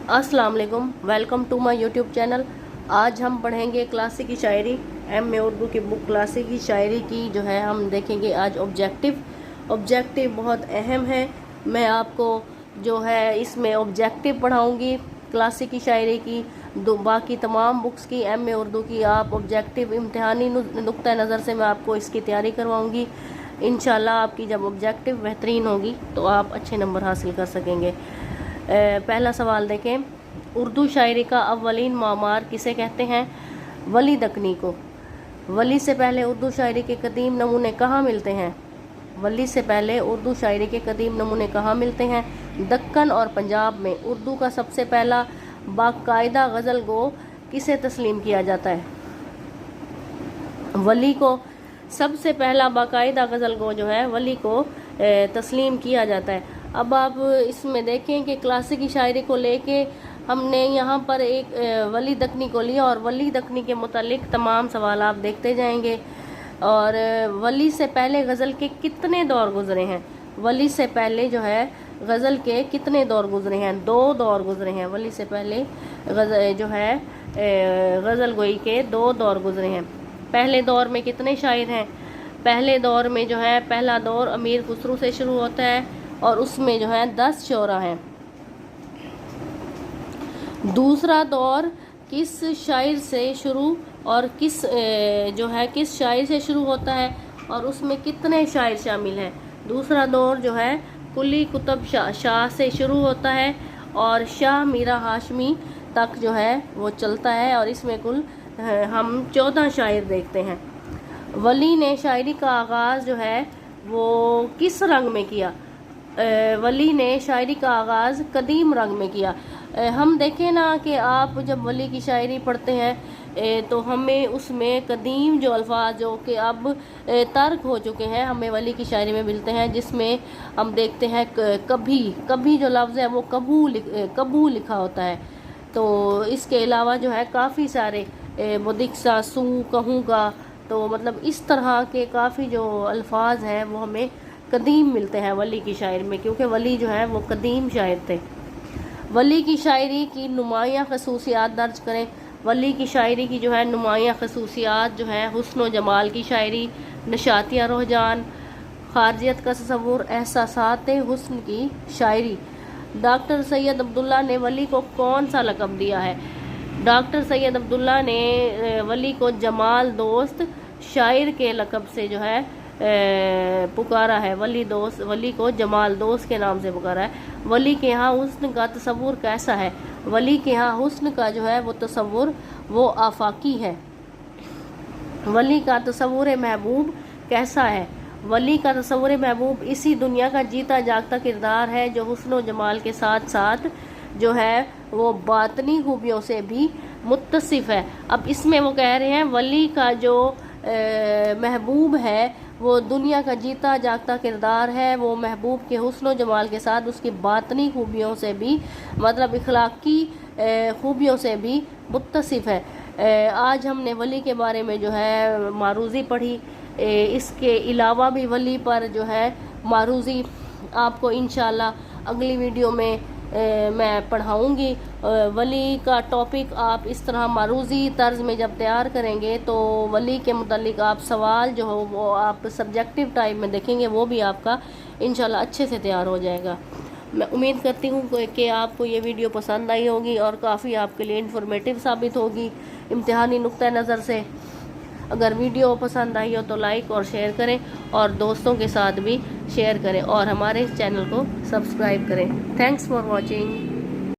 अस्सलाम वालेकुम, welcome to my YouTube channel. आज हम पढ़ेंगे क्लासिकी शायरी, एम ए उर्दू की बुक क्लासिकी शायरी की जो है हम देखेंगे आज ऑब्जेक्टिव बहुत अहम है। मैं आपको जो है इसमें ऑब्जेक्टिव पढ़ाऊंगी क्लासिकी शायरी की। बाकी तमाम बुक्स की एम ए उर्दू की आप ऑब्जेक्टिव इम्तिहानी नुक्ता नज़र से मैं आपको इसकी तैयारी करवाऊंगी। इंशाल्लाह आपकी जब ऑब्जेक्टिव बेहतरीन होगी तो आप अच्छे नंबर हासिल कर सकेंगे। पहला सवाल देखें, उर्दू शायरी का अव्वलीन मामार किसे कहते हैं? वली दक्नी को। वली से पहले उर्दू शायरी के कदीम नमूने कहाँ मिलते हैं? वली से पहले उर्दू शायरी के कदीम नमूने कहाँ मिलते हैं? दक्कन और पंजाब में। उर्दू का सबसे पहला बाकायदा गज़ल गो किसे तस्लीम किया जाता है? वली को सबसे पहला बाकायदा गज़ल गो जो है वली को तस्लीम किया जाता है। अब आप इसमें देखें कि क्लासिकी शायरी को लेके हमने यहाँ पर एक वली दक्नी को लिया और वली दक्नी के मुतालिक तमाम सवाल आप देखते जाएंगे। और वली से पहले गज़ल के कितने दौर गुज़रे हैं? वली से पहले जो है गज़ल के कितने दौर गुज़रे हैं? 2 दौर गुज़रे हैं। वली से पहले जो है गज़ल गोई के 2 दौर गुज़रे हैं। पहले दौर में कितने शायर हैं? पहले दौर में जो है पहला दौर अमीर खुसरू से शुरू होता है और उसमें जो है 10 शोरा हैं। दूसरा दौर किस शायर से शुरू और किस शायर से शुरू होता है और उसमें कितने शायर शामिल हैं? दूसरा दौर जो है कुली कुतुब शाह से शुरू होता है और शाह मीरा हाशमी तक जो है वो चलता है और इसमें कुल हम 14 शायर देखते हैं। वली ने शायरी का आगाज़ जो है वो किस रंग में किया? वली ने शायरी का आगाज़ कदीम रंग में किया। हम देखें ना कि आप जब वली की शायरी पढ़ते हैं तो हमें उसमें कदीम जो अल्फाज जो कि अब तर्क हो चुके हैं हमें वली की शायरी में मिलते हैं, जिसमें हम देखते हैं कभी जो लफ्ज़ है वो कबू लिखा होता है। तो इसके अलावा जो है काफ़ी सारे बुदिक्सा सू कहूँगा, तो मतलब इस तरह के काफ़ी जो अल्फाज हैं वो हमें कदीम मिलते हैं वली की शायरी में, क्योंकि वली जो है वो कदीम शायर थे। वली की शायरी की नुमायाँ खसूसियात दर्ज करें। वली की शायरी की जो है नुमायाँ खसूसियात जो है हुस्न व जमाल की शायरी, नशातिया रुहजान, खारजियत का तसव्वुर, एहसासात हुस्न की शायरी। डॉक्टर सैयद अब्दुल्ला ने वली को कौन सा लक़ब दिया है? डॉक्टर सैयद अब्दुल्ला ने वली को जमाल दोस्त शायर के लक़ब से जो है पुकारा है। वली को जमाल दोस्त के नाम से पुकारा है। वली के यहाँ हुस्न का तसव्वुर कैसा है? वली के यहाँ हुस्न का जो है वो तसव्वुर वो आफाकी है। वली का तसव्वुर महबूब कैसा है? वली का तसव्वुर महबूब इसी दुनिया का जीता जागता किरदार है जो हुस्न व जमाल के साथ साथ जो है वो बातनी खूबियों से भी मुत्तसिफ है। अब इसमें वो कह रहे हैं वली का जो महबूब है वो दुनिया का जीता जागता किरदार है, वो महबूब के हुस्न व जमाल के साथ उसकी बातनी खूबियों से भी मतलब इखलाकी खूबियों से भी मुत्तसिफ है। आज हमने वली के बारे में जो है मारूज़ी पढ़ी। इसके अलावा भी वली पर जो है मारूज़ी आपको इंशाल्लाह अगली वीडियो में मैं पढ़ाऊँगी। वली का टॉपिक आप इस तरह मारूज़ी तर्ज में जब तैयार करेंगे तो वली के मुतालिक आप सवाल जो हो वो आप सब्जेक्टिव टाइप में देखेंगे, वो भी आपका इंशाल्लाह अच्छे से तैयार हो जाएगा। मैं उम्मीद करती हूँ कि आपको ये वीडियो पसंद आई होगी और काफ़ी आपके लिए इन्फॉर्मेटिव साबित होगी इम्तिहानी नुक्ता नज़र से। अगर वीडियो पसंद आई हो तो लाइक और शेयर करें और दोस्तों के साथ भी शेयर करें और हमारे चैनल को सब्सक्राइब करें। Thanks for watching.